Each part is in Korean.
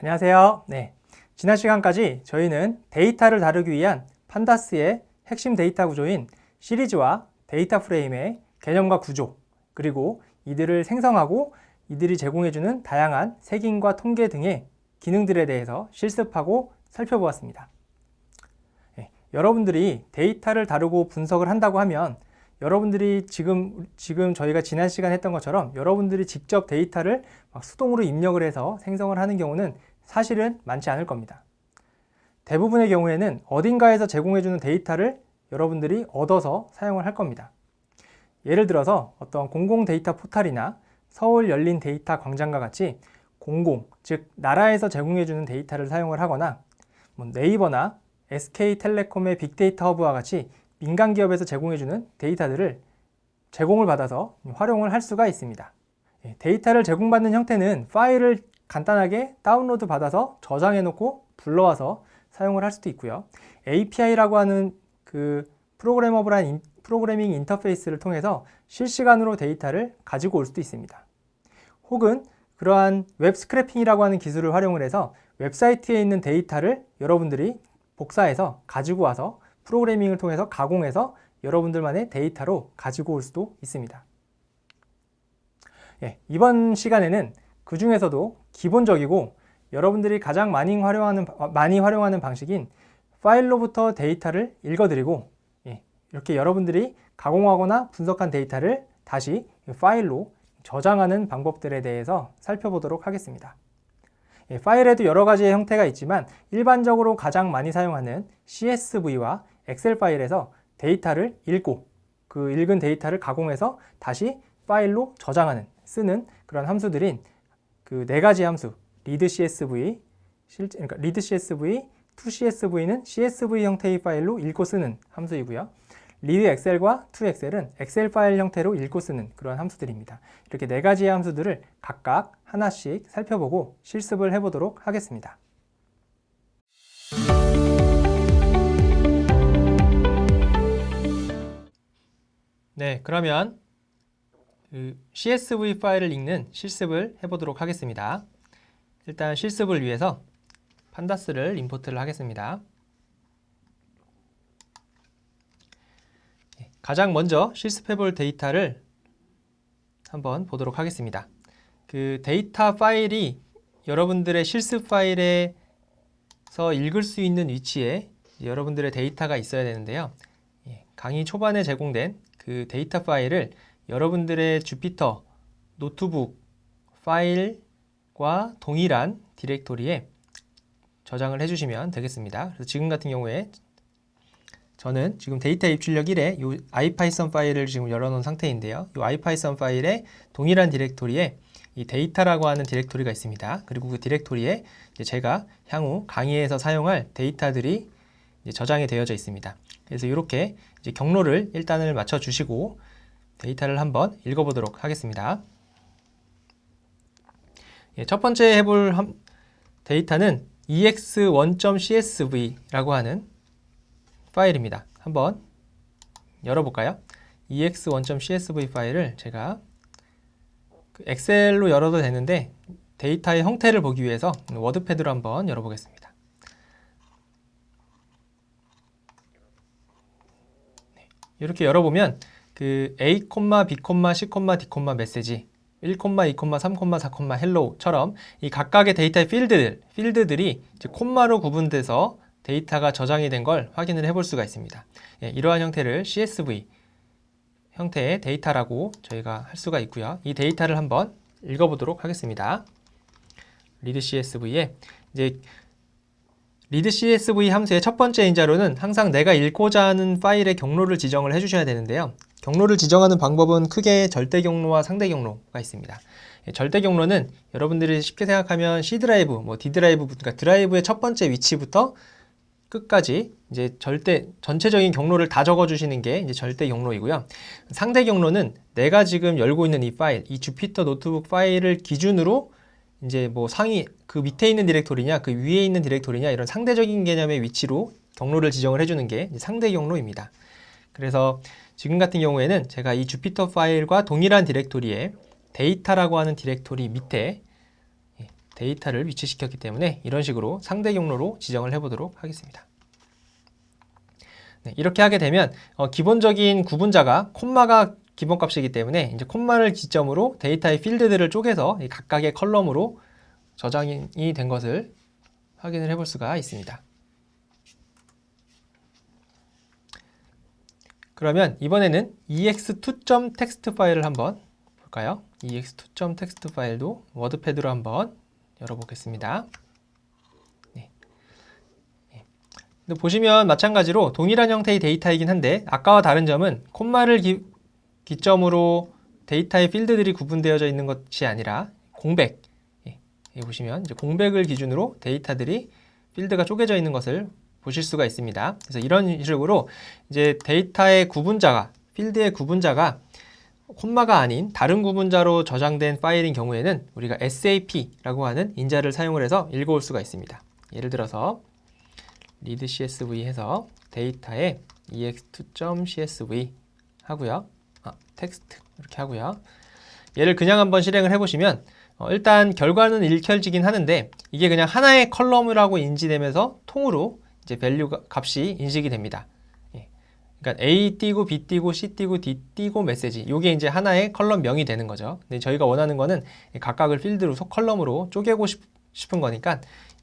안녕하세요. 지난 시간까지 저희는 데이터를 다루기 위한 판다스의 핵심 데이터 구조인 시리즈와 데이터 프레임의 개념과 구조, 그리고 이들을 생성하고 이들이 제공해주는 다양한 색인과 통계 등의 기능들에 대해서 실습하고 살펴보았습니다. 여러분들이 데이터를 다루고 분석을 한다고 하면 여러분들이 지금 저희가 지난 시간에 했던 것처럼 여러분들이 직접 데이터를 막 수동으로 입력을 해서 생성을 하는 경우는 사실은 많지 않을 겁니다. 대부분의 경우에는 어딘가에서 제공해주는 데이터를 여러분들이 얻어서 사용을 할 겁니다. 예를 들어서 어떤 공공 데이터 포탈이나 서울 열린 데이터 광장과 같이 공공, 즉 나라에서 제공해주는 데이터를 사용을 하거나 네이버나 SK텔레콤의 빅데이터 허브와 같이 민간 기업에서 제공해주는 데이터들을 제공을 받아서 활용을 할 수가 있습니다. 데이터를 제공받는 형태는 파일을 간단하게 다운로드 받아서 저장해 놓고 불러와서 사용을 할 수도 있고요. API라고 하는 그 프로그래밍 인터페이스를 통해서 실시간으로 데이터를 가지고 올 수도 있습니다. 혹은 그러한 웹 스크래핑이라고 하는 기술을 활용을 해서 웹사이트에 있는 데이터를 여러분들이 복사해서 가지고 와서 프로그래밍을 통해서 가공해서 여러분들만의 데이터로 가지고 올 수도 있습니다. 이번 시간에는 그 중에서도 기본적이고 여러분들이 가장 많이 활용하는 방식인 파일로부터 데이터를 읽어드리고 이렇게 여러분들이 가공하거나 분석한 데이터를 다시 파일로 저장하는 방법들에 대해서 살펴보도록 하겠습니다. 파일에도 여러 가지의 형태가 있지만 일반적으로 가장 많이 사용하는 CSV와 엑셀 파일에서 데이터를 읽고 그 읽은 데이터를 가공해서 다시 파일로 쓰는 그런 함수들인 그 네 가지 함수 readCSV, 그러니까 readCSV, toCSV는 CSV 형태의 파일로 읽고 쓰는 함수이고요. readXL과 toXL은 엑셀 파일 형태로 읽고 쓰는 그런 함수들입니다. 이렇게 네 가지의 함수들을 각각 하나씩 살펴보고 실습을 해보도록 하겠습니다. 그러면 그 CSV 파일을 읽는 실습을 해보도록 하겠습니다. 일단 실습을 위해서 판다스를 임포트를 하겠습니다. 가장 먼저 실습해볼 데이터를 한번 보도록 하겠습니다. 그 데이터 파일이 여러분들의 실습 파일에서 읽을 수 있는 위치에 여러분들의 데이터가 있어야 되는데요. 강의 초반에 제공된 그 데이터 파일을 여러분들의 주피터 노트북 파일과 동일한 디렉토리에 저장을 해주시면 되겠습니다. 그래서 지금 같은 경우에 저는 지금 데이터 입출력 1에 이 IPython 파일을 지금 열어놓은 상태인데요. 이 IPython 파일에 동일한 디렉토리에 이 데이터라고 하는 디렉토리가 있습니다. 그리고 그 디렉토리에 제가 향후 강의에서 사용할 데이터들이 저장이 되어져 있습니다. 그래서 이렇게 경로를 일단을 맞춰 주시고 데이터를 한번 읽어보도록 하겠습니다. 첫 번째 해볼 데이터는 ex1.csv라고 하는 파일입니다. 한번 열어볼까요? ex1.csv 파일을 제가 엑셀로 열어도 되는데 데이터의 형태를 보기 위해서 워드패드로 한번 열어보겠습니다. 이렇게 열어보면 그 A, B, C, D 메시지 1, 2, 3, 4, 헬로우처럼 이 각각의 데이터의 필드들이 이제 콤마로 구분돼서 데이터가 저장이 된 걸 확인을 해볼 수가 있습니다. 이러한 형태를 CSV 형태의 데이터라고 저희가 할 수가 있고요. 이 데이터를 한번 읽어보도록 하겠습니다. readCSV에 이제 readCSV 함수의 첫 번째 인자로는 항상 내가 읽고자 하는 파일의 경로를 지정을 해주셔야 되는데요. 경로를 지정하는 방법은 크게 절대 경로와 상대 경로가 있습니다. 절대 경로는 여러분들이 쉽게 생각하면 C 드라이브, D 드라이브, 그러니까 드라이브의 첫 번째 위치부터 끝까지 이제 전체적인 경로를 다 적어주시는 게 이제 절대 경로이고요. 상대 경로는 내가 지금 열고 있는 이 파일, 이 주피터 노트북 파일을 기준으로 이제 그 밑에 있는 디렉토리냐, 그 위에 있는 디렉토리냐 이런 상대적인 개념의 위치로 경로를 지정을 해주는 게 상대 경로입니다. 그래서 지금 같은 경우에는 제가 이 주피터 파일과 동일한 디렉토리에 데이터라고 하는 디렉토리 밑에 데이터를 위치시켰기 때문에 이런 식으로 상대 경로로 지정을 해보도록 하겠습니다. 네, 이렇게 하게 되면 기본적인 구분자가 콤마가 기본값이기 때문에 이제 콤마를 기점으로 데이터의 필드들을 쪼개서 각각의 컬럼으로 저장이 된 것을 확인을 해볼 수가 있습니다. 그러면 이번에는 ex2.txt 파일을 한번 볼까요? ex2.txt 파일도 워드패드로 한번 열어보겠습니다. 네. 근데 보시면 마찬가지로 동일한 형태의 데이터이긴 한데 아까와 다른 점은 콤마를 기점으로 데이터의 필드들이 구분되어져 있는 것이 아니라 공백. 여기 보시면 이제 공백을 기준으로 데이터들이 필드가 쪼개져 있는 것을 보실 수가 있습니다. 그래서 이런 식으로 이제 데이터의 구분자가 필드의 구분자가 콤마가 아닌 다른 구분자로 저장된 파일인 경우에는 우리가 SAP라고 하는 인자를 사용을 해서 읽어올 수가 있습니다. 예를 들어서 readcsv 해서 데이터에 ex2.csv 하고요. 텍스트 이렇게 하고요. 얘를 그냥 한번 실행을 해보시면 일단 결과는 읽혀지긴 하는데 이게 그냥 하나의 컬럼이라고 인지되면서 통으로 이제 밸류 값이 인식이 됩니다. 그러니까 A 띄고 B 띄고 C 띄고 D 띄고 메시지 이게 이제 하나의 컬럼명이 되는 거죠. 근데 저희가 원하는 거는 각각을 필드로 컬럼으로 쪼개고 싶은 거니까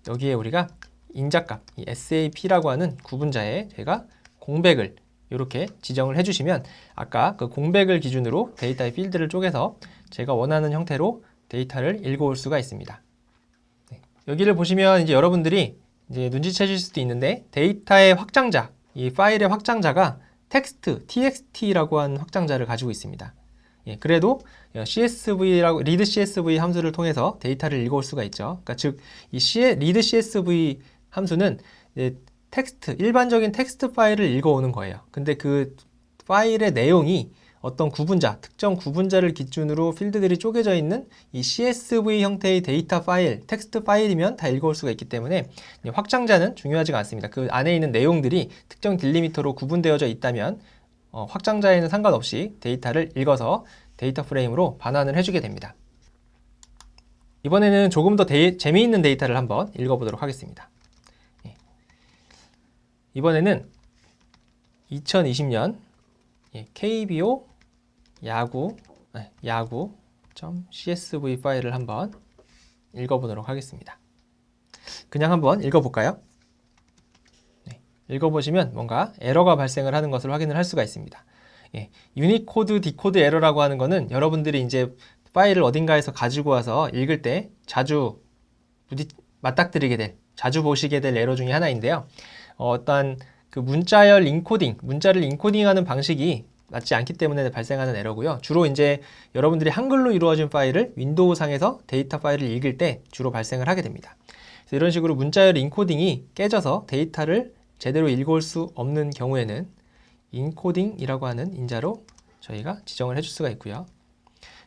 여기에 우리가 인자값 이 SAP라고 하는 구분자에 저희가 공백을 이렇게 지정을 해주시면 아까 그 공백을 기준으로 데이터의 필드를 쪼개서 제가 원하는 형태로 데이터를 읽어올 수가 있습니다. 네. 여기를 보시면 이제 여러분들이 이제 눈치채실 수도 있는데 데이터의 확장자, 이 파일의 확장자가 텍스트, txt라고 하는 확장자를 가지고 있습니다. 그래도 CSV라고 read CSV 함수를 통해서 데이터를 읽어올 수가 있죠. 그러니까 즉 이 read CSV 함수는 텍스트, 일반적인 텍스트 파일을 읽어오는 거예요. 근데 그 파일의 내용이 어떤 구분자, 특정 구분자를 기준으로 필드들이 쪼개져 있는 이 CSV 형태의 데이터 파일, 텍스트 파일이면 다 읽어올 수가 있기 때문에 확장자는 중요하지가 않습니다. 그 안에 있는 내용들이 특정 딜리미터로 구분되어져 있다면 확장자에는 상관없이 데이터를 읽어서 데이터 프레임으로 반환을 해주게 됩니다. 이번에는 조금 더 재미있는 데이터를 한번 읽어보도록 하겠습니다. 이번에는 2020년 KBO 야구.csv 파일을 한번 읽어보도록 하겠습니다. 그냥 한번 읽어볼까요? 네, 읽어보시면 뭔가 에러가 발생을 하는 것을 확인을 할 수가 있습니다. 유니코드 디코드 에러라고 하는 거는 여러분들이 이제 파일을 어딘가에서 가지고 와서 읽을 때 자주 맞닥뜨리게 될, 자주 보시게 될 에러 중에 하나인데요. 어떤 그 문자열 인코딩, 문자를 인코딩하는 방식이 맞지 않기 때문에 발생하는 에러고요. 주로 이제 여러분들이 한글로 이루어진 파일을 윈도우 상에서 데이터 파일을 읽을 때 주로 발생을 하게 됩니다. 그래서 이런 식으로 문자열 인코딩이 깨져서 데이터를 제대로 읽어올 수 없는 경우에는 인코딩이라고 하는 인자로 저희가 지정을 해줄 수가 있고요.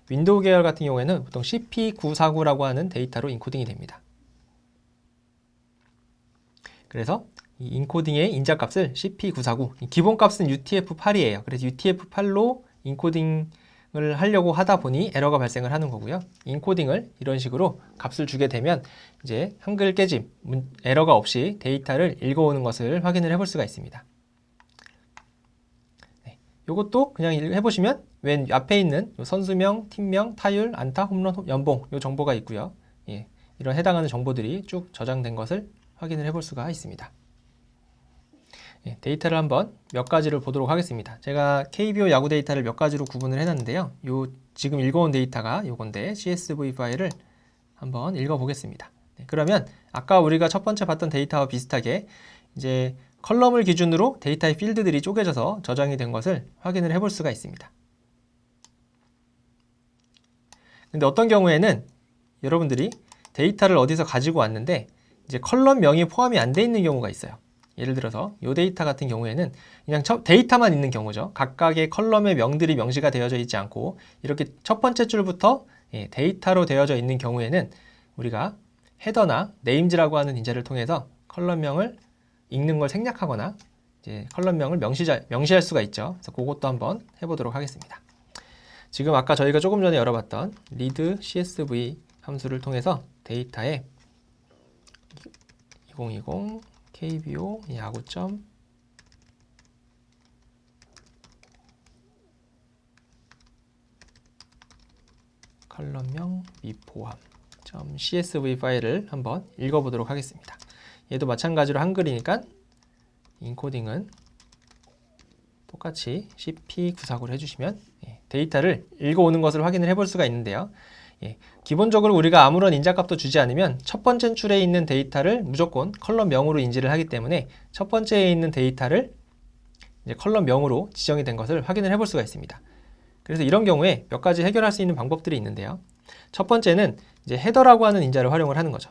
윈도우 계열 같은 경우에는 보통 CP949라고 하는 데이터로 인코딩이 됩니다. 그래서 이 인코딩의 인자값을 CP949, 기본값은 UTF-8이에요. 그래서 UTF-8로 인코딩을 하려고 하다 보니 에러가 발생을 하는 거고요. 인코딩을 이런 식으로 값을 주게 되면 이제 한글 깨짐, 에러가 없이 데이터를 읽어오는 것을 확인을 해볼 수가 있습니다. 네, 이것도 그냥 해보시면 왼 앞에 있는 선수명, 팀명, 타율, 안타, 홈런, 연봉 이 정보가 있고요. 이런 해당하는 정보들이 쭉 저장된 것을 확인을 해볼 수가 있습니다. 데이터를 한번 몇 가지를 보도록 하겠습니다. 제가 KBO 야구 데이터를 몇 가지로 구분을 해놨는데요. 지금 읽어온 데이터가 요건데 CSV 파일을 한번 읽어보겠습니다. 그러면 아까 우리가 첫 번째 봤던 데이터와 비슷하게 이제 컬럼을 기준으로 데이터의 필드들이 쪼개져서 저장이 된 것을 확인을 해볼 수가 있습니다. 근데 어떤 경우에는 여러분들이 데이터를 어디서 가지고 왔는데 이제 컬럼명이 포함이 안 돼 있는 경우가 있어요. 예를 들어서 이 데이터 같은 경우에는 그냥 데이터만 있는 경우죠. 각각의 컬럼의 명들이 명시가 되어져 있지 않고 이렇게 첫 번째 줄부터 데이터로 되어져 있는 경우에는 우리가 헤더나 네임즈라고 하는 인자를 통해서 컬럼명을 읽는 걸 생략하거나 이제 컬럼명을 명시할 수가 있죠. 그래서 그것도 한번 해보도록 하겠습니다. 지금 아까 저희가 조금 전에 열어봤던 read CSV 함수를 통해서 데이터에 2020 KBO 야구점 컬럼명 미포함 .csv 파일을 한번 읽어보도록 하겠습니다. 얘도 마찬가지로 한글이니까 인코딩은 똑같이 cp949를 해주시면 데이터를 읽어오는 것을 확인을 해볼 수가 있는데요. 기본적으로 우리가 아무런 인자값도 주지 않으면 첫 번째 줄에 있는 데이터를 무조건 컬럼명으로 인지를 하기 때문에 첫 번째에 있는 데이터를 이제 컬럼명으로 지정이 된 것을 확인을 해볼 수가 있습니다. 그래서 이런 경우에 몇 가지 해결할 수 있는 방법들이 있는데요. 첫 번째는 이제 헤더라고 하는 인자를 활용을 하는 거죠.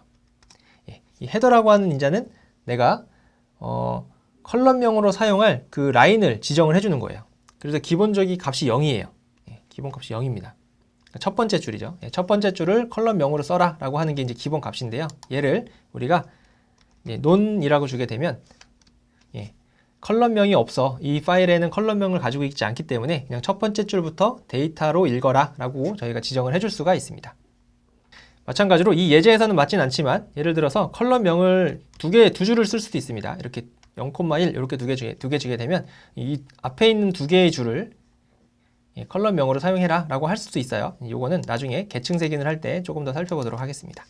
이 헤더라고 하는 인자는 내가 컬럼명으로 사용할 그 라인을 지정을 해주는 거예요. 그래서 기본적인 값이 0이에요. 기본 값이 0입니다. 첫 번째 줄이죠. 첫 번째 줄을 컬럼명으로 써라 라고 하는 게 이제 기본 값인데요. 얘를 우리가 non이라고 주게 되면 컬럼명이 없어. 이 파일에는 컬럼명을 가지고 있지 않기 때문에 그냥 첫 번째 줄부터 데이터로 읽어라 라고 저희가 지정을 해줄 수가 있습니다. 마찬가지로 이 예제에서는 맞진 않지만 예를 들어서 컬럼명을 두 줄을 쓸 수도 있습니다. 이렇게 0,1 이렇게 두 개 주게 되면 이 앞에 있는 두 개의 줄을 컬럼명으로 사용해라 라고 할 수도 있어요. 이거는 나중에 계층 색인을 할 때 조금 더 살펴보도록 하겠습니다.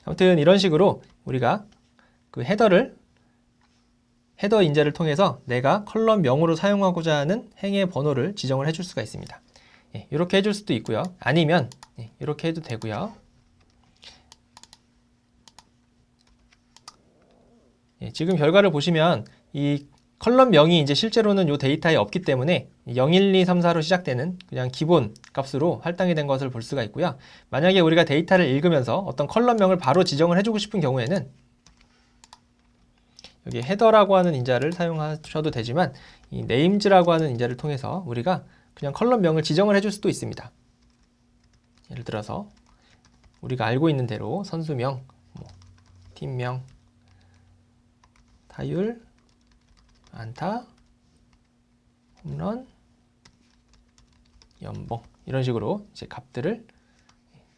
아무튼 이런 식으로 우리가 그 헤더 인자를 통해서 내가 컬럼명으로 사용하고자 하는 행의 번호를 지정을 해줄 수가 있습니다. 이렇게 해줄 수도 있고요. 아니면 이렇게 해도 되고요. 지금 결과를 보시면 이 컬럼명이 이제 실제로는 이 데이터에 없기 때문에 0, 1, 2, 3, 4로 시작되는 그냥 기본 값으로 할당이 된 것을 볼 수가 있고요. 만약에 우리가 데이터를 읽으면서 어떤 컬럼명을 바로 지정을 해주고 싶은 경우에는 여기 헤더라고 하는 인자를 사용하셔도 되지만 이 names라고 하는 인자를 통해서 우리가 그냥 컬럼명을 지정을 해줄 수도 있습니다. 예를 들어서 우리가 알고 있는 대로 선수명, 팀명, 타율, 안타, 홈런, 연봉 이런 식으로 이제 값들을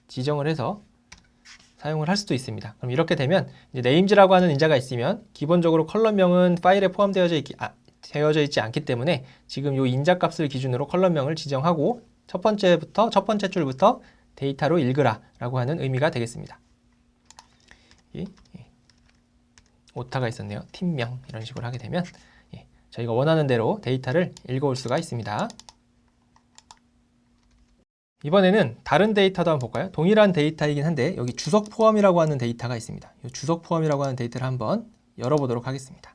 지정을 해서 사용을 할 수도 있습니다. 그럼 이렇게 되면 이제 names라고 하는 인자가 있으면 기본적으로 컬럼명은 파일에 되어져 있지 않기 때문에 지금 이 인자 값을 기준으로 컬럼명을 지정하고 첫 번째 줄부터 데이터로 읽으라 라고 하는 의미가 되겠습니다. 오타가 있었네요. 팀명 이런 식으로 하게 되면 저희가 원하는 대로 데이터를 읽어올 수가 있습니다. 이번에는 다른 데이터도 한번 볼까요? 동일한 데이터이긴 한데 여기 주석 포함이라고 하는 데이터가 있습니다. 이 주석 포함이라고 하는 데이터를 한번 열어보도록 하겠습니다.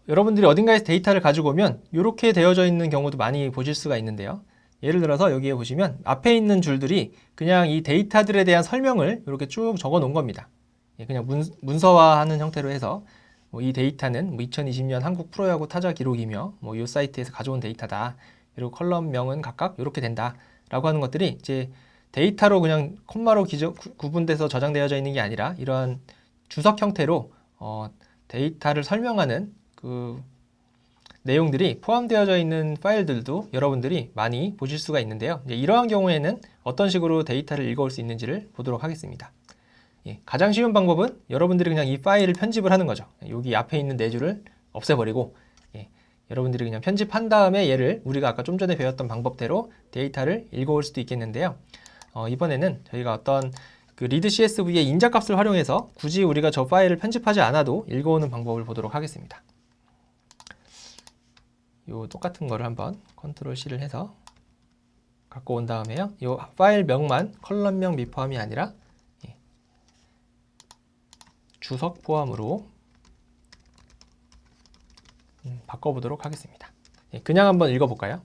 여러분들이 어딘가에서 데이터를 가지고 오면 이렇게 되어져 있는 경우도 많이 보실 수가 있는데요. 예를 들어서 여기에 보시면 앞에 있는 줄들이 그냥 이 데이터들에 대한 설명을 이렇게 쭉 적어 놓은 겁니다. 그냥 문서화하는 형태로 해서 이 데이터는 2020년 한국 프로야구 타자 기록이며 이 사이트에서 가져온 데이터다. 그리고 컬럼명은 각각 이렇게 된다 라고 하는 것들이 이제 데이터로 그냥 콤마로 구분돼서 저장되어져 있는 게 아니라 이러한 주석 형태로 데이터를 설명하는 그 내용들이 포함되어져 있는 파일들도 여러분들이 많이 보실 수가 있는데요. 이러한 경우에는 어떤 식으로 데이터를 읽어올 수 있는지를 보도록 하겠습니다. 가장 쉬운 방법은 여러분들이 그냥 이 파일을 편집을 하는 거죠. 여기 앞에 있는 네 줄을 없애버리고 여러분들이 그냥 편집한 다음에 얘를 우리가 아까 좀 전에 배웠던 방법대로 데이터를 읽어올 수도 있겠는데요. 이번에는 저희가 어떤 그 리드 CSV의 인자값을 활용해서 굳이 우리가 저 파일을 편집하지 않아도 읽어오는 방법을 보도록 하겠습니다. 요 똑같은 거를 한번 컨트롤 C를 해서 갖고 온 다음에요. 요 파일 명만 컬럼명 미포함이 아니라 주석 포함으로 바꿔보도록 하겠습니다. 그냥 한번 읽어볼까요?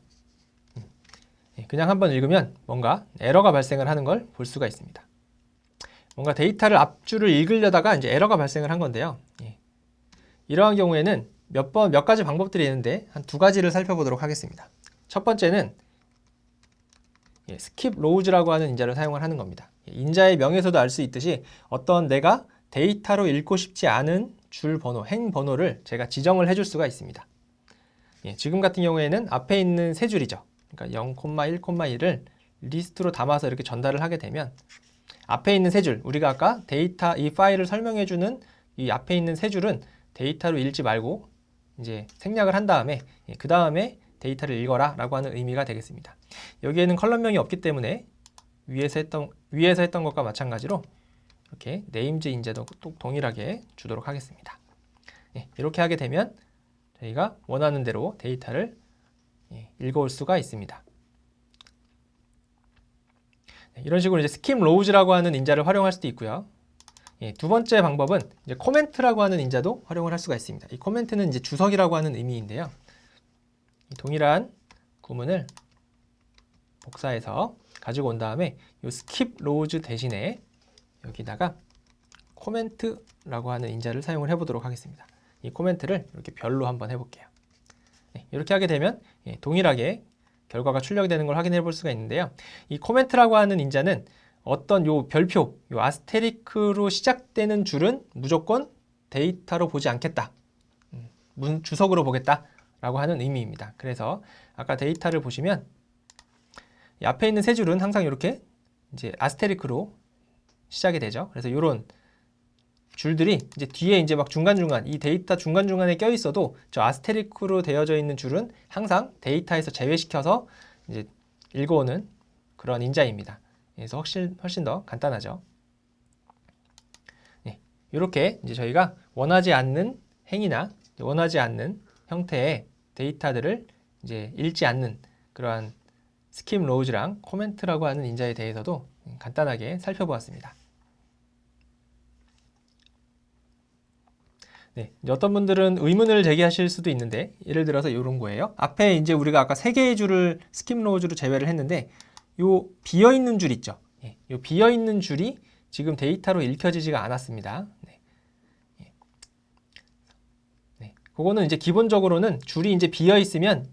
그냥 한번 읽으면 뭔가 에러가 발생을 하는 걸 볼 수가 있습니다. 뭔가 데이터를 앞줄을 읽으려다가 이제 에러가 발생을 한 건데요. 이러한 경우에는 몇 가지 방법들이 있는데 한 두 가지를 살펴보도록 하겠습니다. 첫 번째는 skip rows라고 하는 인자를 사용을 하는 겁니다. 인자의 명에서도 알 수 있듯이 어떤 내가 데이터로 읽고 싶지 않은 줄 번호, 행 번호를 제가 지정을 해줄 수가 있습니다. 지금 같은 경우에는 앞에 있는 세 줄이죠. 그러니까 0,1,1을 리스트로 담아서 이렇게 전달을 하게 되면 앞에 있는 세 줄, 우리가 아까 데이터 이 파일을 설명해주는 이 앞에 있는 세 줄은 데이터로 읽지 말고 이제 생략을 한 다음에 그 다음에 데이터를 읽어라 라고 하는 의미가 되겠습니다. 여기에는 컬럼명이 없기 때문에 위에서 했던 것과 마찬가지로 이렇게 네임즈 인재도 또 동일하게 주도록 하겠습니다. 이렇게 하게 되면 저희가 원하는 대로 데이터를 읽어올 수가 있습니다. 이런 식으로 이제 스킵 로우즈라고 하는 인자를 활용할 수도 있고요. 두 번째 방법은 이제 코멘트라고 하는 인자도 활용을 할 수가 있습니다. 이 코멘트는 이제 주석이라고 하는 의미인데요. 이 동일한 구문을 복사해서 가지고 온 다음에 이 스킵 로우즈 대신에 여기다가 코멘트라고 하는 인자를 사용을 해보도록 하겠습니다. 이 코멘트를 이렇게 별로 한번 해볼게요. 이렇게 하게 되면 동일하게 결과가 출력되는 걸 확인해 볼 수가 있는데요. 이 코멘트라고 하는 인자는 어떤 요 별표, 요 아스테리크로 시작되는 줄은 무조건 데이터로 보지 않겠다. 주석으로 보겠다 라고 하는 의미입니다. 그래서 아까 데이터를 보시면 이 앞에 있는 세 줄은 항상 이렇게 이제 아스테리크로 시작이 되죠. 그래서 이런 줄들이 이제 뒤에 이제 막 중간중간 이 데이터 중간중간에 껴 있어도 저 아스테리크로 되어져 있는 줄은 항상 데이터에서 제외시켜서 이제 읽어오는 그런 인자입니다. 그래서 훨씬 더 간단하죠. 이렇게 이제 저희가 원하지 않는 행위나 원하지 않는 형태의 데이터들을 이제 읽지 않는 그러한 스킵 로우즈랑 코멘트라고 하는 인자에 대해서도 간단하게 살펴보았습니다. 어떤 분들은 의문을 제기하실 수도 있는데 예를 들어서 이런 거예요. 앞에 이제 우리가 아까 3개의 줄을 스킵 로우즈로 제외를 했는데 요 비어있는 줄 있죠. 요 비어있는 줄이 지금 데이터로 읽혀지지가 않았습니다. 그거는 이제 기본적으로는 줄이 이제 비어 있으면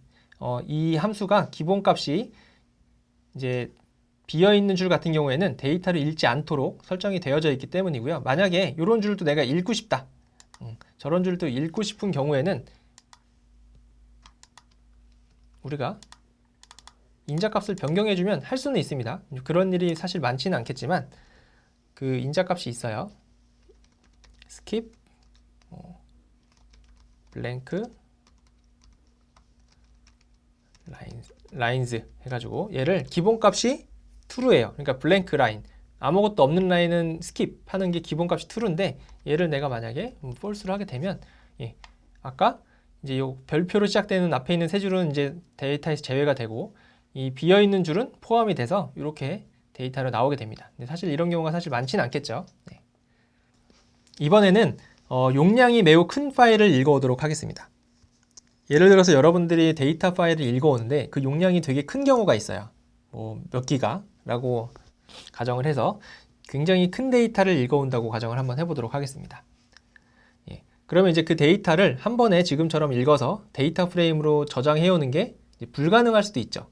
이 함수가 기본값이 이제 비어 있는 줄 같은 경우에는 데이터를 읽지 않도록 설정이 되어져 있기 때문이고요. 만약에 이런 줄도 내가 읽고 싶다. 저런 줄도 읽고 싶은 경우에는 우리가 인자값을 변경해주면 할 수는 있습니다. 그런 일이 사실 많지는 않겠지만 그 인자값이 있어요. skip blank lines 해가지고 얘를 기본값이 true예요. 그러니까 blank line 아무것도 없는 라인은 스킵 하는 게 기본값이 true인데 얘를 내가 만약에 false를 하게 되면 아까 이제 요 별표로 시작되는 앞에 있는 세 줄은 이제 데이터에서 제외가 되고 이 비어 있는 줄은 포함이 돼서 이렇게 데이터로 나오게 됩니다. 근데 사실 이런 경우가 사실 많지는 않겠죠. 이번에는 용량이 매우 큰 파일을 읽어오도록 하겠습니다. 예를 들어서 여러분들이 데이터 파일을 읽어오는데 그 용량이 되게 큰 경우가 있어요. 뭐 몇 기가라고 가정을 해서 굉장히 큰 데이터를 읽어온다고 가정을 한번 해보도록 하겠습니다. 그러면 이제 그 데이터를 한 번에 지금처럼 읽어서 데이터 프레임으로 저장해오는 게 불가능할 수도 있죠.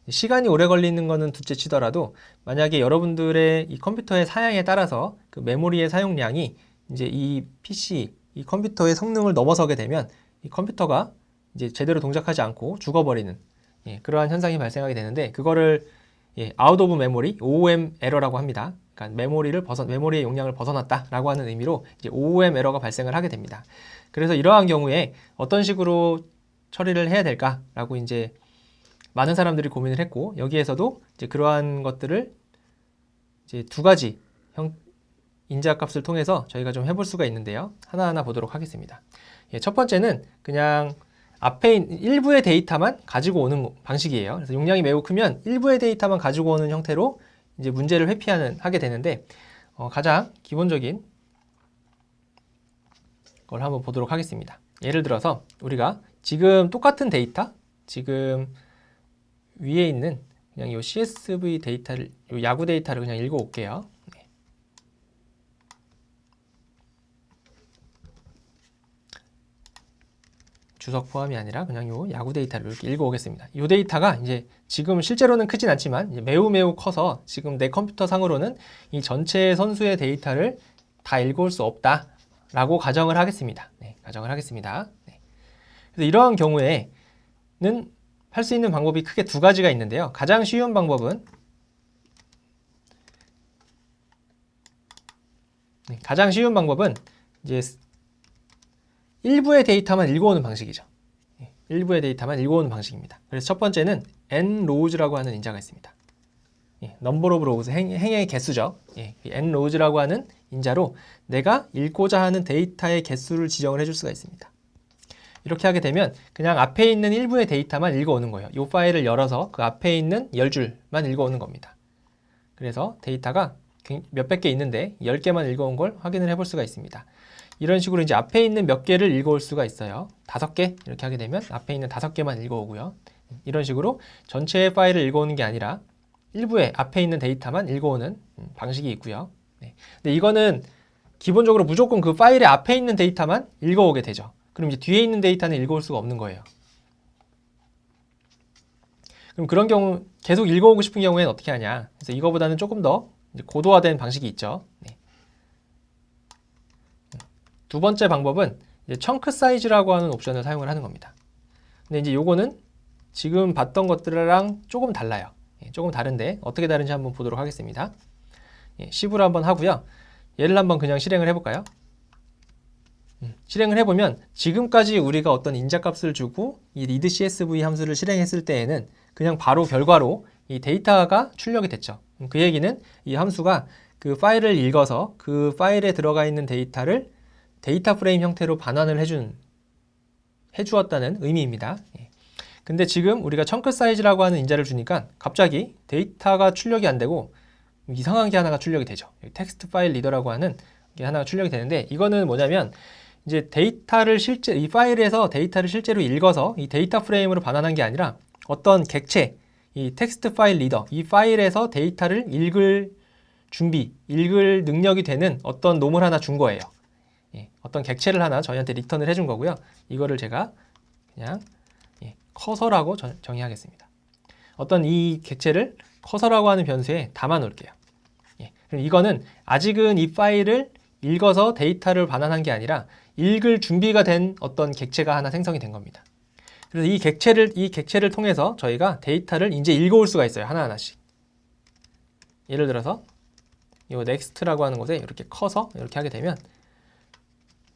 시간이 오래 걸리는 거는 둘째 치더라도 만약에 여러분들의 이 컴퓨터의 사양에 따라서 그 메모리의 사용량이 이제 이 PC, 이 컴퓨터의 성능을 넘어서게 되면 이 컴퓨터가 이제 제대로 동작하지 않고 죽어버리는 그러한 현상이 발생하게 되는데 그거를 out of memory, OOM 에러라고 합니다. 그러니까 메모리의 용량을 벗어났다라고 하는 의미로 이제 OOM 에러가 발생을 하게 됩니다. 그래서 이러한 경우에 어떤 식으로 처리를 해야 될까라고 이제 많은 사람들이 고민을 했고 여기에서도 이제 그러한 것들을 이제 두 가지 인자값을 통해서 저희가 좀 해볼 수가 있는데요. 하나하나 보도록 하겠습니다. 첫 번째는 그냥 앞에 일부의 데이터만 가지고 오는 방식이에요. 그래서 용량이 매우 크면 일부의 데이터만 가지고 오는 형태로 이제 문제를 하게 되는데 가장 기본적인 걸 한번 보도록 하겠습니다. 예를 들어서 우리가 지금 똑같은 데이터, 지금 위에 있는 그냥 이 CSV 데이터를, 이 야구 데이터를 그냥 읽어 올게요. 주석 포함이 아니라 그냥 요 야구 데이터를 이렇게 읽어 오겠습니다. 이 데이터가 이제 지금 실제로는 크진 않지만 이제 매우 커서 지금 내 컴퓨터 상으로는 이 전체 선수의 데이터를 다 읽어올 수 없다라고 가정을 하겠습니다. 가정을 하겠습니다. 그래서 이러한 경우에는 할 수 있는 방법이 크게 두 가지가 있는데요. 가장 쉬운 방법은 이제 일부의 데이터만 읽어오는 방식이죠. 일부의 데이터만 읽어오는 방식입니다. 그래서 첫 번째는 nrows라고 하는 인자가 있습니다. number of rows, 행의 개수죠. nrows라고 하는 인자로 내가 읽고자 하는 데이터의 개수를 지정을 해줄 수가 있습니다. 이렇게 하게 되면 그냥 앞에 있는 일부의 데이터만 읽어오는 거예요. 이 파일을 열어서 그 앞에 있는 10줄만 읽어오는 겁니다. 그래서 데이터가 몇백 개 있는데 10개만 읽어온 걸 확인을 해볼 수가 있습니다. 이런 식으로 이제 앞에 있는 몇 개를 읽어올 수가 있어요. 5개 이렇게 하게 되면 앞에 있는 5개만 읽어오고요. 이런 식으로 전체의 파일을 읽어오는 게 아니라 일부의 앞에 있는 데이터만 읽어오는 방식이 있고요. 근데 이거는 기본적으로 무조건 그 파일의 앞에 있는 데이터만 읽어오게 되죠. 그럼 이제 뒤에 있는 데이터는 읽어올 수가 없는 거예요. 그럼 그런 경우 계속 읽어오고 싶은 경우에는 어떻게 하냐? 그래서 이거보다는 조금 더 이제 고도화된 방식이 있죠. 두 번째 방법은 이제 청크 사이즈라고 하는 옵션을 사용을 하는 겁니다. 근데 이제 요거는 지금 봤던 것들이랑 조금 달라요. 조금 다른데 어떻게 다른지 한번 보도록 하겠습니다. 10으로 한번 하고요. 얘를 한번 그냥 실행을 해볼까요? 실행을 해보면 지금까지 우리가 어떤 인자값을 주고 이 readcsv 함수를 실행했을 때에는 그냥 바로 결과로 이 데이터가 출력이 됐죠. 그 얘기는 이 함수가 그 파일을 읽어서 그 파일에 들어가 있는 데이터를 데이터 프레임 형태로 반환을 해주었다는 의미입니다. 근데 지금 우리가 청크 사이즈라고 하는 인자를 주니까 갑자기 데이터가 출력이 안 되고 이상한 게 하나가 출력이 되죠. 텍스트 파일 리더라고 하는 게 하나가 출력이 되는데 이거는 뭐냐면 이제 이 파일에서 데이터를 실제로 읽어서 이 데이터 프레임으로 반환한 게 아니라 어떤 객체, 이 텍스트 파일 리더, 이 파일에서 데이터를 읽을 능력이 되는 어떤 놈을 하나 준 거예요. 어떤 객체를 하나 저희한테 리턴을 해준 거고요. 이거를 제가 그냥 커서라고 정의하겠습니다. 어떤 이 객체를 커서라고 하는 변수에 담아 놓을게요. 그럼 이거는 아직은 이 파일을 읽어서 데이터를 반환한 게 아니라 읽을 준비가 된 어떤 객체가 하나 생성이 된 겁니다. 그래서 이 객체를 통해서 저희가 데이터를 이제 읽어올 수가 있어요. 하나하나씩. 예를 들어서 이 next라고 하는 곳에 이렇게 커서 이렇게 하게 되면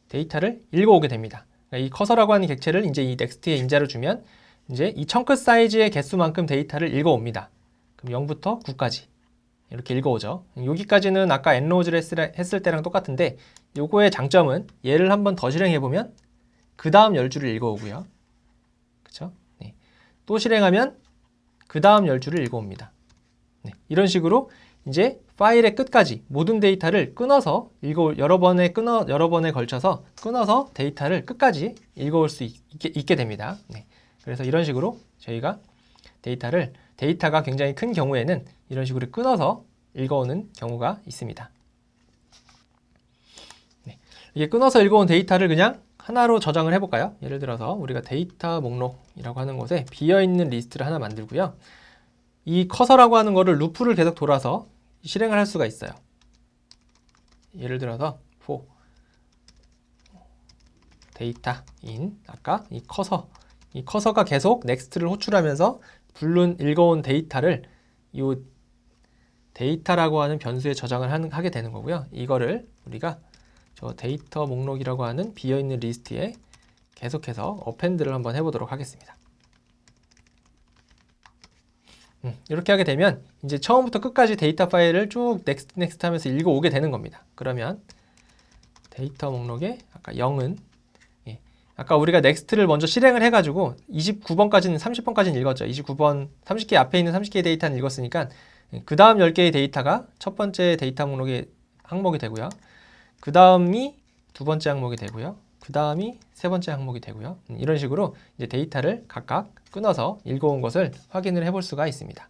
데이터를 읽어오게 됩니다. 그러니까 이 커서라고 하는 객체를 이제 이 next의 인자로 주면 이제 이 청크 사이즈의 개수만큼 데이터를 읽어옵니다. 그럼 0부터 9까지 이렇게 읽어오죠. 여기까지는 아까 nrows를 했을 때랑 똑같은데 요거의 장점은 얘를 한번 더 실행해보면 그 다음 10줄을 읽어오고요. 그쵸? 또 실행하면 그 다음 10줄을 읽어옵니다. 이런 식으로 이제 파일의 끝까지 모든 데이터를 끊어서 여러 번에 걸쳐서 끊어서 데이터를 끝까지 읽어올 수 있게 됩니다. 그래서 이런 식으로 저희가 데이터가 굉장히 큰 경우에는 이런 식으로 끊어서 읽어오는 경우가 있습니다. 이게 끊어서 읽어온 데이터를 그냥 하나로 저장을 해볼까요? 예를 들어서 우리가 데이터 목록이라고 하는 곳에 비어있는 리스트를 하나 만들고요. 이 커서라고 하는 거를 루프를 계속 돌아서 실행을 할 수가 있어요. 예를 들어서 for data in 아까 이 커서가 계속 next를 호출하면서 읽어온 데이터를 이 데이터라고 하는 변수에 저장을 하게 되는 거고요. 이거를 우리가 저 데이터 목록이라고 하는 비어있는 리스트에 계속해서 어펜드를 한번 해보도록 하겠습니다. 이렇게 하게 되면 이제 처음부터 끝까지 데이터 파일을 쭉 넥스트 하면서 읽어오게 되는 겁니다. 그러면 데이터 목록에 아까 0은 아까 우리가 넥스트를 먼저 실행을 해가지고 29번까지는 30번까지는 읽었죠. 29번 30개 앞에 있는 30개의 데이터는 읽었으니까 그 다음 10개의 데이터가 첫 번째 데이터 목록의 항목이 되고요. 그 다음이 두 번째 항목이 되고요. 그 다음이 세 번째 항목이 되고요. 이런 식으로 이제 데이터를 각각 끊어서 읽어온 것을 확인을 해볼 수가 있습니다.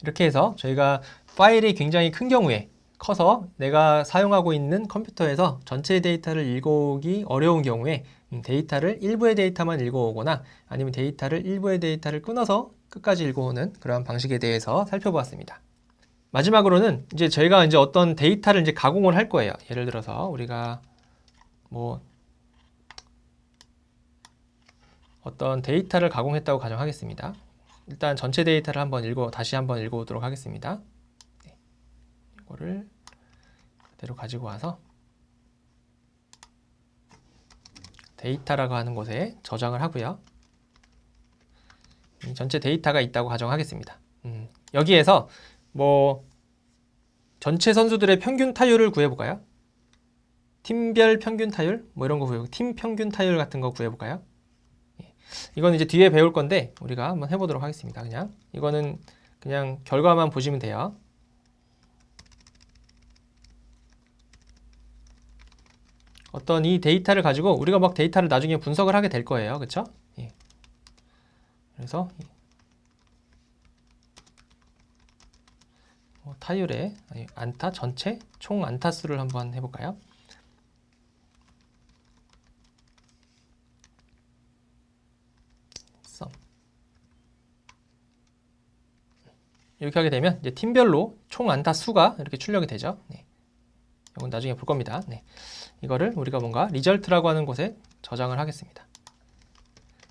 이렇게 해서 저희가 파일이 굉장히 큰 경우에 커서 내가 사용하고 있는 컴퓨터에서 전체 데이터를 읽어오기 어려운 경우에 일부의 데이터만 읽어오거나 아니면 일부의 데이터를 끊어서 끝까지 읽어오는 그런 방식에 대해서 살펴보았습니다. 마지막으로는 이제 저희가 이제 어떤 데이터를 이제 가공을 할 거예요. 예를 들어서 우리가 뭐 어떤 데이터를 가공했다고 가정하겠습니다. 일단 전체 데이터를 다시 한번 읽어보도록 하겠습니다. 네, 이거를 그대로 가지고 와서 데이터라고 하는 곳에 저장을 하고요. 이 전체 데이터가 있다고 가정하겠습니다. 여기에서 뭐 전체 선수들의 평균 타율을 구해볼까요? 팀별 평균 타율? 뭐 이런 거 구해볼까요? 팀 평균 타율 같은 거 구해볼까요? 이건 이제 뒤에 배울 건데 우리가 한번 해보도록 하겠습니다. 이거는 그냥 결과만 보시면 돼요. 어떤 이 데이터를 가지고 우리가 막 데이터를 나중에 분석을 하게 될 거예요. 그렇죠? 예. 그래서 타율의 안타 전체 총 안타 수를 한번 해볼까요? 이렇게 하게 되면 이제 팀별로 총 안타 수가 이렇게 출력이 되죠. 네. 이건 나중에 볼 겁니다. 네. 이거를 우리가 뭔가 리절트라고 하는 곳에 저장을 하겠습니다.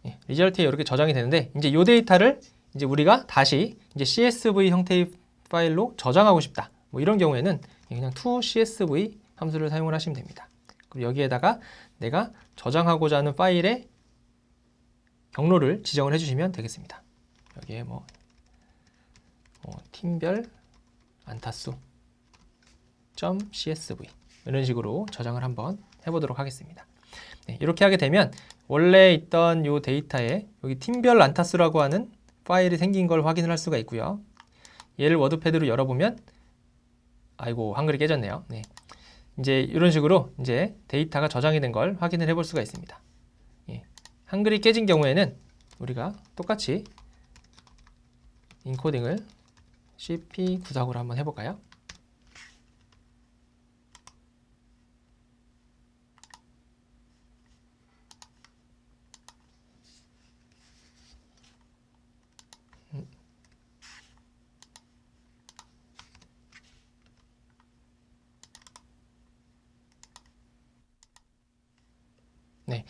네. 리절트에 이렇게 저장이 되는데 이제 이 데이터를 이제 우리가 다시 이제 CSV 형태의 파일로 저장하고 싶다. 뭐 이런 경우에는 그냥 to.csv 함수를 사용을 하시면 됩니다. 그리고 여기에다가 내가 저장하고자 하는 파일의 경로를 지정을 해주시면 되겠습니다. 여기에 팀별 안타수 .csv 이런 식으로 저장을 한번 해보도록 하겠습니다. 네, 이렇게 하게 되면 원래 있던 이 데이터에 여기 팀별 안타수라고 하는 파일이 생긴 걸 확인을 할 수가 있고요. 얘를 워드패드로 열어보면 아이고 한글이 깨졌네요. 네. 이제 이런 식으로 이제 데이터가 저장이 된 걸 확인을 해볼 수가 있습니다. 예. 한글이 깨진 경우에는 우리가 똑같이 인코딩을 CP940으로 한번 해볼까요? 네.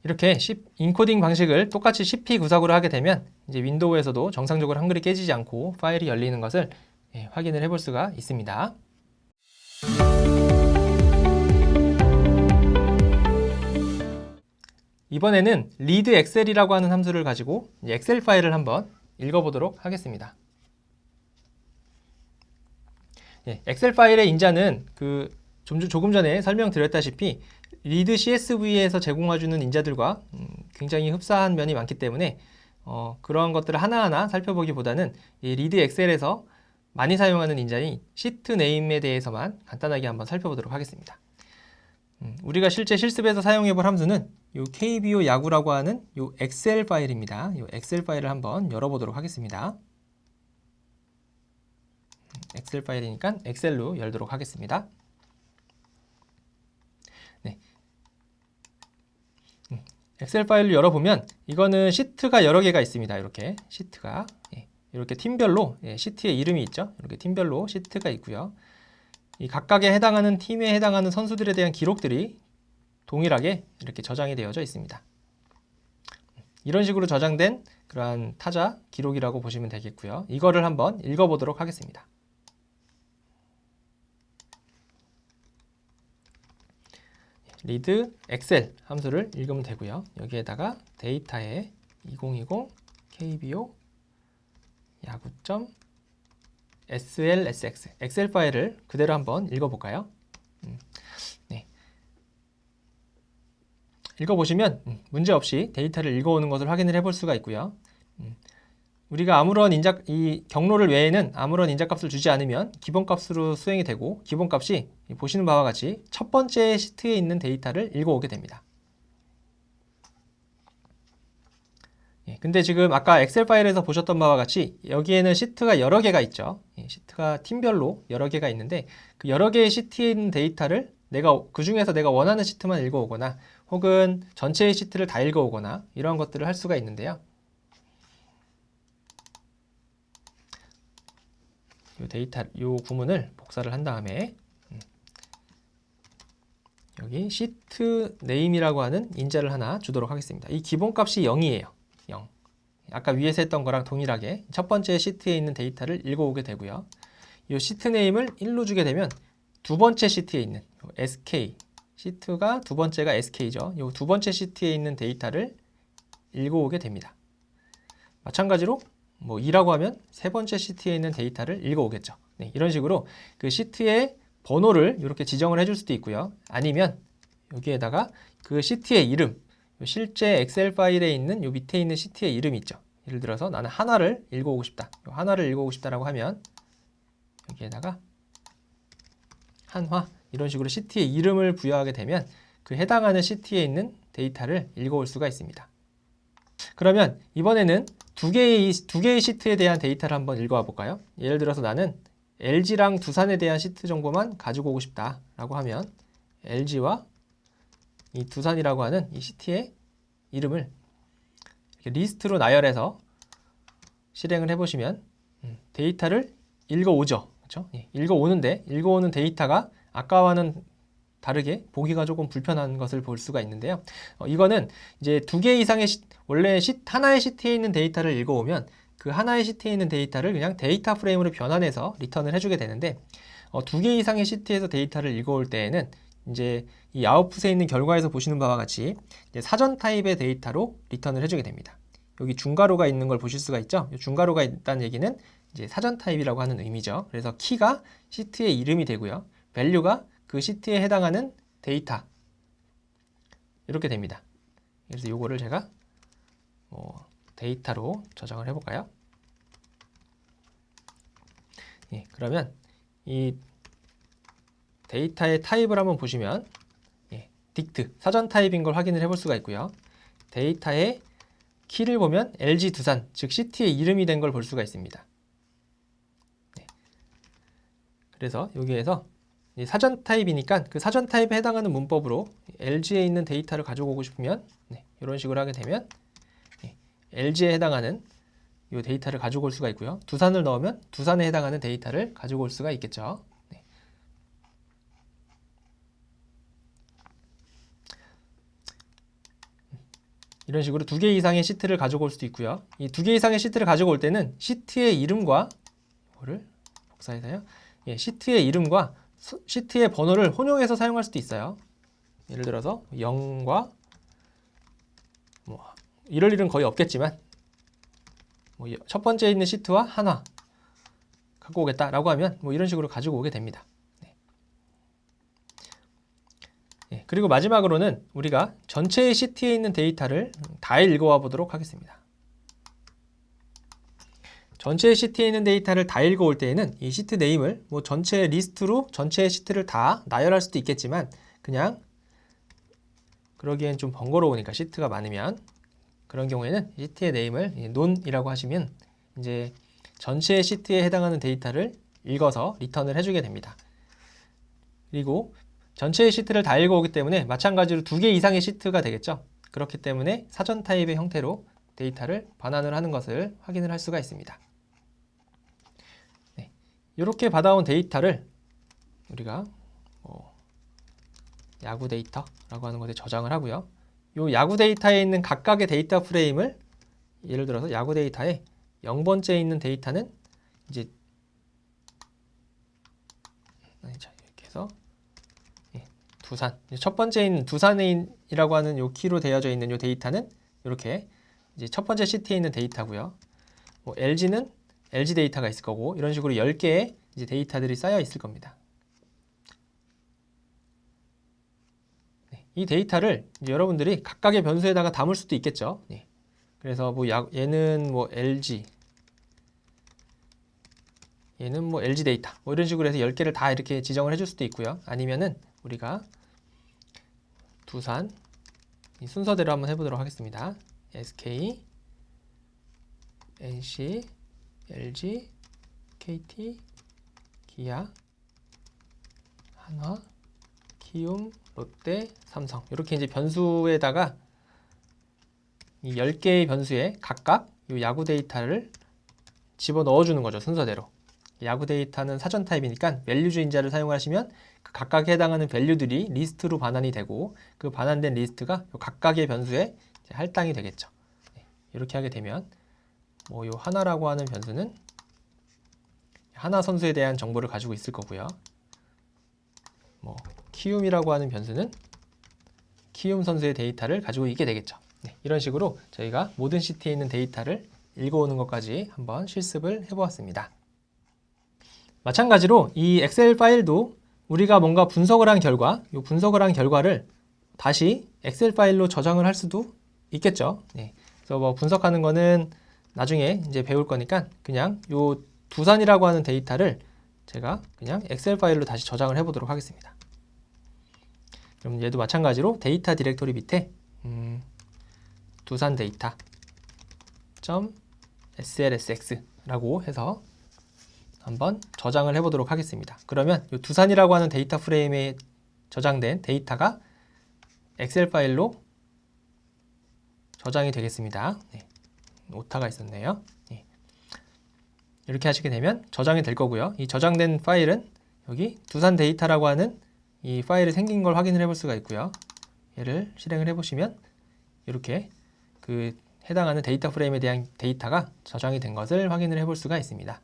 이렇게 인코딩 방식을 똑같이 CP940으로 하게 되면 이제 윈도우에서도 정상적으로 한글이 깨지지 않고 파일이 열리는 것을 확인을 해볼 수가 있습니다. 이번에는 read excel이라고 하는 함수를 가지고 엑셀 파일을 한번 읽어보도록 하겠습니다. 엑셀 파일의 인자는 조금 전에 설명드렸다시피 read CSV에서 제공해주는 인자들과 굉장히 흡사한 면이 많기 때문에 그런 것들을 하나하나 살펴보기보다는 이 read 엑셀에서 많이 사용하는 인자인 시트 네임에 대해서만 간단하게 한번 살펴보도록 하겠습니다. 우리가 실제 실습에서 사용해볼 함수는 이 KBO 야구라고 하는 이 엑셀 파일입니다. 이 엑셀 파일을 한번 열어보도록 하겠습니다. 엑셀 파일이니까 엑셀로 열도록 하겠습니다. 네. 엑셀 파일을 열어보면 이거는 시트가 여러 개가 있습니다. 이렇게 시트가 이렇게 팀별로 시트의 이름이 있죠. 이렇게 팀별로 시트가 있고요. 이 각각에 해당하는 팀에 해당하는 선수들에 대한 기록들이 동일하게 이렇게 저장이 되어져 있습니다. 이런 식으로 저장된 그러한 타자 기록이라고 보시면 되겠고요. 이거를 한번 읽어보도록 하겠습니다. read excel 함수를 읽으면 되고요. 여기에다가 데이터에 2020 KBO yagu.slsx 엑셀 파일을 그대로 한번 읽어볼까요? 네. 읽어보시면 문제없이 데이터를 읽어오는 것을 확인을 해볼 수가 있고요. 우리가 아무런 이 경로를 외에는 아무런 인자값을 주지 않으면 기본값으로 수행이 되고 기본값이 보시는 바와 같이 첫 번째 시트에 있는 데이터를 읽어오게 됩니다. 근데 지금 아까 엑셀 파일에서 보셨던 바와 같이 여기에는 시트가 여러 개가 있죠. 시트가 팀별로 여러 개가 있는데 그 여러 개의 시트에 있는 데이터를 그 중에서 내가 원하는 시트만 읽어오거나 혹은 전체의 시트를 다 읽어오거나 이런 것들을 할 수가 있는데요. 이 구문을 복사를 한 다음에 여기 시트 네임이라고 하는 인자를 하나 주도록 하겠습니다. 이 기본값이 0이에요. 0. 아까 위에서 했던 거랑 동일하게 첫 번째 시트에 있는 데이터를 읽어오게 되고요. 이 시트 네임을 1로 주게 되면 두 번째 시트에 있는 SK, 시트가 두 번째가 SK죠. 이 두 번째 시트에 있는 데이터를 읽어오게 됩니다. 마찬가지로 뭐 2라고 하면 세 번째 시트에 있는 데이터를 읽어오겠죠. 네, 이런 식으로 그 시트의 번호를 이렇게 지정을 해줄 수도 있고요. 아니면 여기에다가 그 시트의 이름, 실제 엑셀 파일에 있는 요 밑에 있는 시트의 이름이 있죠. 예를 들어서 나는 한화를 읽어오고 싶다. 한화를 읽어오고 싶다라고 하면 여기에다가 한화 이런 식으로 시트의 이름을 부여하게 되면 그 해당하는 시트에 있는 데이터를 읽어올 수가 있습니다. 그러면 이번에는 두 개의 시트에 대한 데이터를 한번 읽어와 볼까요? 예를 들어서 나는 LG랑 두산에 대한 시트 정보만 가지고 오고 싶다라고 하면 LG와 이 두산이라고 하는 이 시트의 이름을 이렇게 리스트로 나열해서 실행을 해보시면 데이터를 읽어오죠. 그렇죠? 예, 읽어오는 데이터가 아까와는 다르게 보기가 조금 불편한 것을 볼 수가 있는데요. 이거는 이제 두 개 이상의 원래 하나의 시트에 있는 데이터를 읽어오면 그 하나의 시트에 있는 데이터를 그냥 데이터 프레임으로 변환해서 리턴을 해주게 되는데 두 개 이상의 시트에서 데이터를 읽어올 때에는 이제 이 아웃풋에 있는 결과에서 보시는 바와 같이 이제 사전 타입의 데이터로 리턴을 해주게 됩니다. 여기 중괄호가 있는 걸 보실 수가 있죠. 중괄호가 있다는 얘기는 이제 사전 타입이라고 하는 의미죠. 그래서 키가 시트의 이름이 되고요. 밸류가 그 시트에 해당하는 데이터 이렇게 됩니다. 그래서 요거를 제가 데이터로 저장을 해볼까요? 예, 그러면 이 데이터의 타입을 한번 보시면 딕트, 사전 타입인 걸 확인을 해볼 수가 있고요. 데이터의 키를 보면 LG 두산, 즉 시트의 이름이 된 걸 볼 수가 있습니다. 네. 그래서 여기에서 사전 타입이니까 그 사전 타입에 해당하는 문법으로 LG에 있는 데이터를 가지고 오고 싶으면 이런 식으로 하게 되면 LG에 해당하는 이 데이터를 가지고 올 수가 있고요. 두산을 넣으면 두산에 해당하는 데이터를 가지고 올 수가 있겠죠. 이런 식으로 두 개 이상의 시트를 가지고 올 수도 있고요. 이 두 개 이상의 시트를 가지고 올 때는 시트의 이름과 이거를 복사해서요. 시트의 이름과 시트의 번호를 혼용해서 사용할 수도 있어요. 예를 들어서 0과 이럴 일은 거의 없겠지만 첫 번째에 있는 시트와 한화 갖고 오겠다라고 하면 이런 식으로 가지고 오게 됩니다. 그리고 마지막으로는 우리가 전체의 시트에 있는 데이터를 다 읽어와 보도록 하겠습니다. 전체의 시트에 있는 데이터를 다 읽어올 때에는 이 시트 네임을 전체 리스트로 전체의 시트를 다 나열할 수도 있겠지만 그냥 그러기엔 좀 번거로우니까 시트가 많으면 그런 경우에는 시트의 네임을 non이라고 하시면 이제 전체의 시트에 해당하는 데이터를 읽어서 리턴을 해주게 됩니다. 그리고 전체의 시트를 다 읽어오기 때문에 마찬가지로 두 개 이상의 시트가 되겠죠. 그렇기 때문에 사전 타입의 형태로 데이터를 반환을 하는 것을 확인을 할 수가 있습니다. 이렇게 받아온 데이터를 우리가 야구 데이터라고 하는 것에 저장을 하고요. 이 야구 데이터에 있는 각각의 데이터 프레임을 예를 들어서 야구 데이터에 0번째에 있는 데이터는 이제 이렇게 해서 두산, 첫 번째에 있는 두산이라고 하는 요 키로 되어져 있는 요 데이터는 이렇게 이제 첫 번째 시트에 있는 데이터고요. LG는 LG 데이터가 있을 거고 이런 식으로 10개의 이제 데이터들이 쌓여 있을 겁니다. 이 데이터를 이제 여러분들이 각각의 변수에다가 담을 수도 있겠죠. 그래서 얘는 LG, 얘는 LG 데이터 이런 식으로 해서 10개를 다 이렇게 지정을 해줄 수도 있고요. 아니면은 우리가 두산 이 순서대로 한번 해보도록 하겠습니다. SK, NC, LG, KT, 기아, 한화, 키움, 롯데, 삼성 이렇게 이제 변수에다가 이 10개의 변수에 각각 이 야구 데이터를 집어 넣어주는 거죠. 순서대로. 야구 데이터는 사전 타입이니까 밸류즈 인자를 사용하시면 그 각각에 해당하는 밸류들이 리스트로 반환이 되고 그 반환된 리스트가 각각의 변수에 이제 할당이 되겠죠. 네, 이렇게 하게 되면 뭐 요 하나라고 하는 변수는 하나 선수에 대한 정보를 가지고 있을 거고요. 뭐 키움이라고 하는 변수는 키움 선수의 데이터를 가지고 있게 되겠죠. 네, 이런 식으로 저희가 모든 시트에 있는 데이터를 읽어오는 것까지 한번 실습을 해보았습니다. 마찬가지로 이 엑셀 파일도 우리가 뭔가 분석을 한 결과, 이 분석을 한 결과를 다시 엑셀 파일로 저장을 할 수도 있겠죠. 네, 그래서 뭐 분석하는 거는 나중에 이제 배울 거니까 그냥 이 두산이라고 하는 데이터를 제가 그냥 엑셀 파일로 다시 저장을 해보도록 하겠습니다. 그럼 얘도 마찬가지로 데이터 디렉토리 밑에 두산 데이터 .slsx라고 해서 한번 저장을 해보도록 하겠습니다. 그러면 이 두산이라고 하는 데이터 프레임에 저장된 데이터가 엑셀 파일로 저장이 되겠습니다. 네, 오타가 있었네요. 네. 이렇게 하시게 되면 저장이 될 거고요. 이 저장된 파일은 여기 두산 데이터라고 하는 이 파일이 생긴 걸 확인을 해볼 수가 있고요. 얘를 실행을 해보시면 이렇게 그 해당하는 데이터 프레임에 대한 데이터가 저장이 된 것을 확인을 해볼 수가 있습니다.